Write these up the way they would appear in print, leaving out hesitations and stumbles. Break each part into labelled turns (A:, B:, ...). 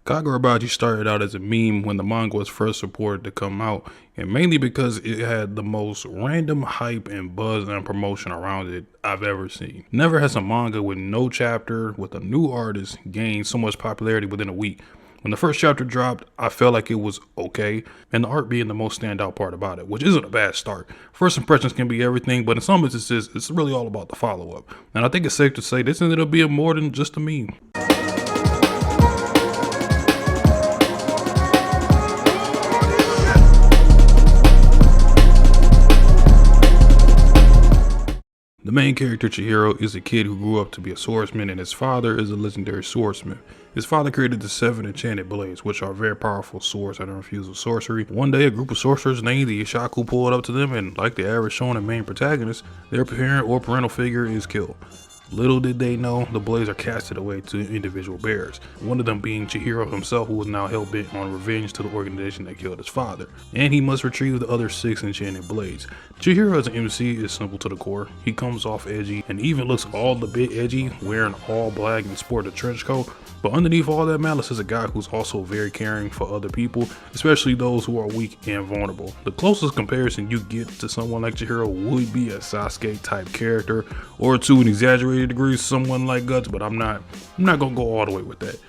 A: Kagurabachi started out as a meme when the manga was first reported to come out, and mainly because it had the most random hype and buzz and promotion around it I've ever seen. Never has a manga with no chapter with a new artist gained so much popularity within a week. When the first chapter dropped, I felt like it was okay, and the art being the most standout part about it, which isn't a bad start. First impressions can be everything, but in some instances, it's really all about the follow-up. And I think it's safe to say this ended up being more than just a meme. The main character, Chihiro, is a kid who grew up to be a swordsman, and his father is a legendary swordsmith. His father created the 7 enchanted blades, which are very powerful swords that are infused with sorcery. One day, a group of sorcerers named the Ishaku pulled up to them, and like the average Shonen main protagonist, their parent or parental figure is killed. Little did they know, the blades are casted away to individual bearers, one of them being Chihiro himself, who was now hell-bent on revenge to the organization that killed his father, and he must retrieve the other 6 enchanted blades. Chihiro as an MC is simple to the core. He comes off edgy and even looks all the bit edgy, wearing all black and sporting a trench coat, but underneath all that malice is a guy who's also very caring for other people, especially those who are weak and vulnerable. The closest comparison you get to someone like Chihiro would be a Sasuke type character, or to an exaggerated degree someone like Guts, but I'm not gonna go all the way with that.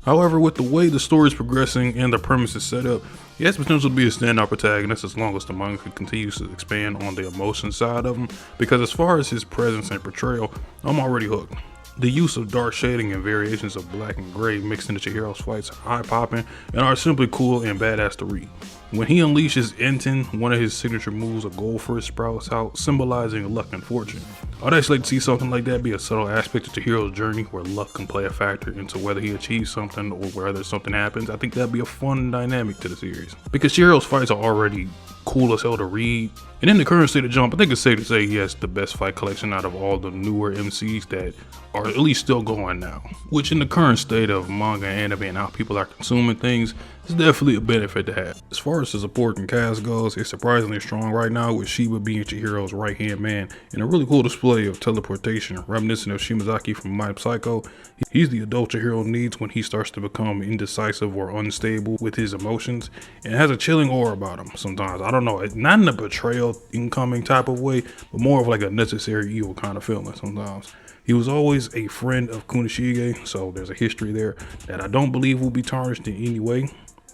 A: However, with the way the story is progressing and the premise is set up, he has potential to be a standout protagonist as long as the manga continues to expand on the emotion side of him, because as far as his presence and portrayal, I'm already hooked. The use of dark shading and variations of black and gray mixed into Chihiro's fights are eye-popping and are simply cool and badass to read. When he unleashes Enten, one of his signature moves, a goldfish sprouts out, symbolizing luck and fortune. I'd actually like to see something like that be a subtle aspect of Chihiro's journey where luck can play a factor into whether he achieves something or whether something happens. I think that'd be a fun dynamic to the series. Because Chihiro's fights are already cool as hell to read, and in the current state of Jump, I think it's safe to say he has the best fight collection out of all the newer MCs that are at least still going now. Which in the current state of manga, anime, and how people are consuming things, is definitely a benefit to have. As far as the supporting cast goes, it's surprisingly strong right now, with Shiba being Chihiro's right hand man, and a really cool display of teleportation, reminiscent of Shimazaki from My Psycho. He's the adult Chihiro needs when he starts to become indecisive or unstable with his emotions, and has a chilling aura about him sometimes. I don't know, not in a betrayal incoming type of way, but more of like a necessary evil kind of feeling sometimes. He was always a friend of Kunishige, so there's a history there that I don't believe will be tarnished in any way.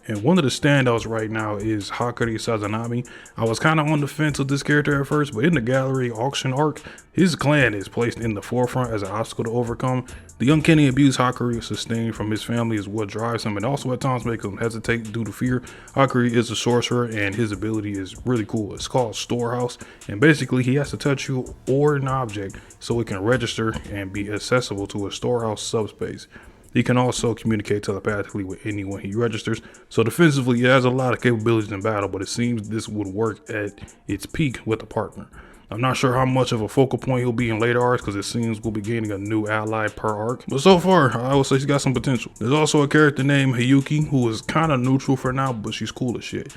A: And one of the standouts right now is Hakari Sazanami. I was kind of on the fence with this character at first, but in the gallery auction arc, his clan is placed in the forefront as an obstacle to overcome. The uncanny abuse Hakari sustained from his family is what drives him, and also at times makes him hesitate due to fear. Hakari is a sorcerer, and his ability is really cool. It's called Storehouse, and basically he has to touch you or an object so it can register and be accessible to a storehouse subspace. He can also communicate telepathically with anyone he registers, so defensively he has a lot of capabilities in battle, but it seems this would work at its peak with a partner. I'm not sure how much of a focal point he'll be in later arcs, because it seems we'll be gaining a new ally per arc, but so far I would say he's got some potential. There's also a character named Hiyuki who is kind of neutral for now, but she's cool as shit.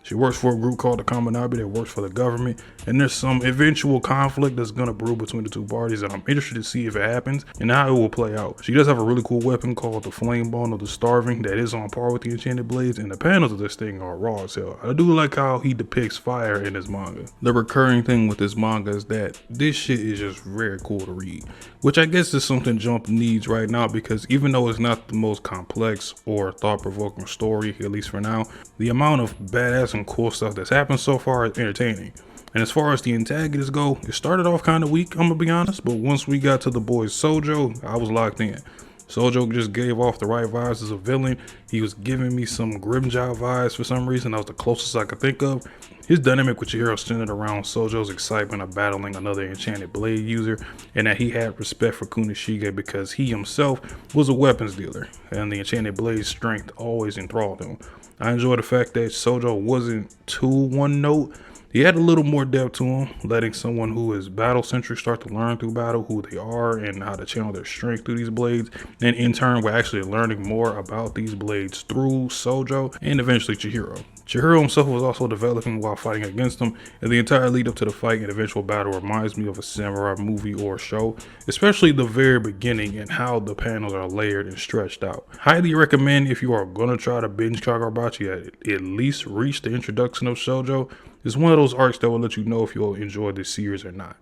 A: She works for a group called the Kamanabe that works for the government, and there's some eventual conflict that's gonna brew between the two parties, and I'm interested to see if it happens and how it will play out. She does have a really cool weapon called the Flame Bone of the Starving that is on par with the Enchanted Blades, and the panels of this thing are raw as hell. I do like how he depicts fire in his manga. The recurring thing with this manga is that this shit is just very cool to read, which I guess is something Jump needs right now, because even though it's not the most complex or thought-provoking story, at least for now, the amount of badass and cool stuff that's happened so far is entertaining. And as far as the antagonists go, it started off kind of weak, I'm gonna be honest, but once we got to the boy Sojo, I was locked in. Sojo just gave off the right vibes as a villain. He was giving me some Grimjaw vibes for some reason. That was the closest I could think of. His dynamic with Chihiro centered around Sojo's excitement of battling another enchanted blade user, and that he had respect for Kunishige because he himself was a weapons dealer, and the enchanted blade's strength always enthralled him. I enjoy the fact that Sojo wasn't too one note, He had a little more depth to him, letting someone who is battle centric start to learn through battle who they are and how to channel their strength through these blades. And in turn, we're actually learning more about these blades through Sojo and eventually Chihiro. Chihiro himself was also developing while fighting against him, and the entire lead up to the fight and eventual battle reminds me of a samurai movie or show, especially the very beginning and how the panels are layered and stretched out. Highly recommend if you are gonna try to binge Kagurabachi at least reach the introduction of Shoujo. It's one of those arcs that will let you know if you'll enjoy this series or not.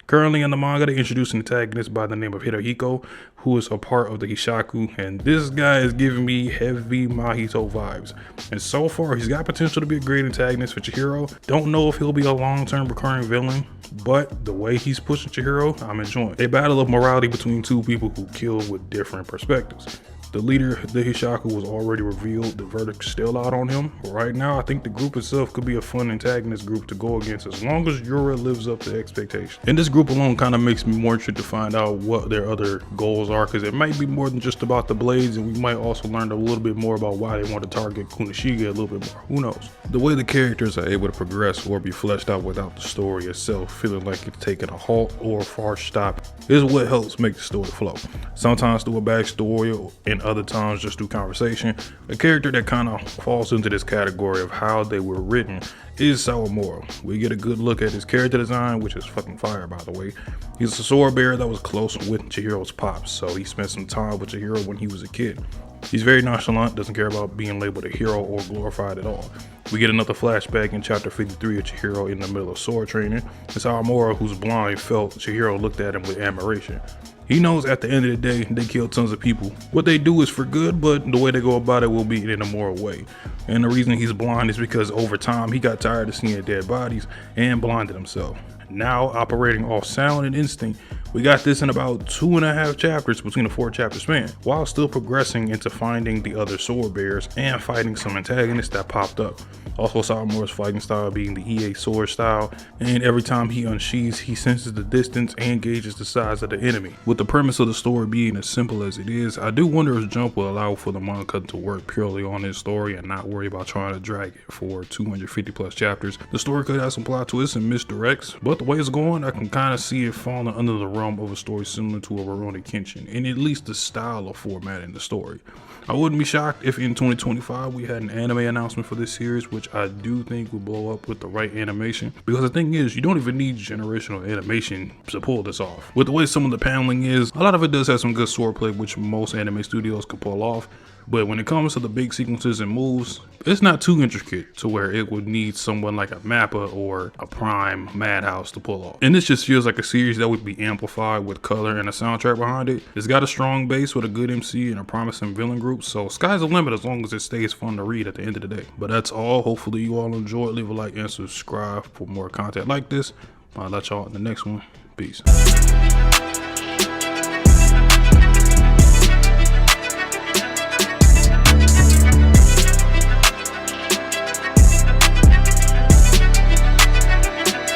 A: Currently in the manga, they introduce an antagonist by the name of Hirohiko, who is a part of the Hishaku, and this guy is giving me heavy Mahito vibes. And so far, he's got potential to be a great antagonist for Chihiro. Don't know if he'll be a long-term recurring villain, but the way he's pushing Chihiro, I'm enjoying. A battle of morality between two people who kill with different perspectives. The leader, the Hishaku, was already revealed. The verdict's still out on him. Right now, I think the group itself could be a fun antagonist group to go against as long as Yura lives up to expectations. And this group alone kind of makes me more interested to find out what their other goals are, because it might be more than just about the blades, and we might also learn a little bit more about why they want to target Kunoshige a little bit more. Who knows? The way the characters are able to progress or be fleshed out without the story itself feeling like it's taking a halt or a harsh stop is what helps make the story flow. Sometimes through a backstory and other times just through conversation. A character that kind of falls into this category of how they were written is Sawamura. We get a good look at his character design, which is fucking fire, by the way. He's a sword bearer that was close with Chihiro's pops, so he spent some time with Chihiro when he was a kid. He's very nonchalant, doesn't care about being labeled a hero or glorified at all. We get another flashback in chapter 53 of Chihiro in the middle of sword training. It's Sawamura, who's blind, felt Chihiro looked at him with admiration. He knows at the end of the day, they kill tons of people. What they do is for good, but the way they go about it will be in a moral way. And the reason he's blind is because over time, he got tired of seeing dead bodies and blinded himself. Now operating off sound and instinct, we got this in about 2.5 chapters between a 4-chapter span, while still progressing into finding the other sword bearers and fighting some antagonists that popped up. Also, Sawamura's fighting style being the EA sword style, and every time he unsheathes, he senses the distance and gauges the size of the enemy. With the premise of the story being as simple as it is, I do wonder if Jump will allow for the manga to work purely on his story and not worry about trying to drag it for 250 plus chapters. The story could have some plot twists and misdirects, but the way it's going, I can kind of see it falling under the realm of a story similar to a Rurouni Kenshin, and at least the style of formatting the story. I wouldn't be shocked if in 2025 we had an anime announcement for this series, which I do think will blow up with the right animation, because the thing is, you don't even need generational animation to pull this off. With the way some of the paneling is, a lot of it does have some good swordplay, which most anime studios could pull off. But when it comes to the big sequences and moves, it's not too intricate to where it would need someone like a Mappa or a Prime Madhouse to pull off. And this just feels like a series that would be amplified with color and a soundtrack behind it. It's got a strong base with a good MC and a promising villain group, so sky's the limit as long as it stays fun to read at the end of the day. But that's all. Hopefully you all enjoyed. Leave a like and subscribe for more content like this. I'll let y'all in the next one. Peace.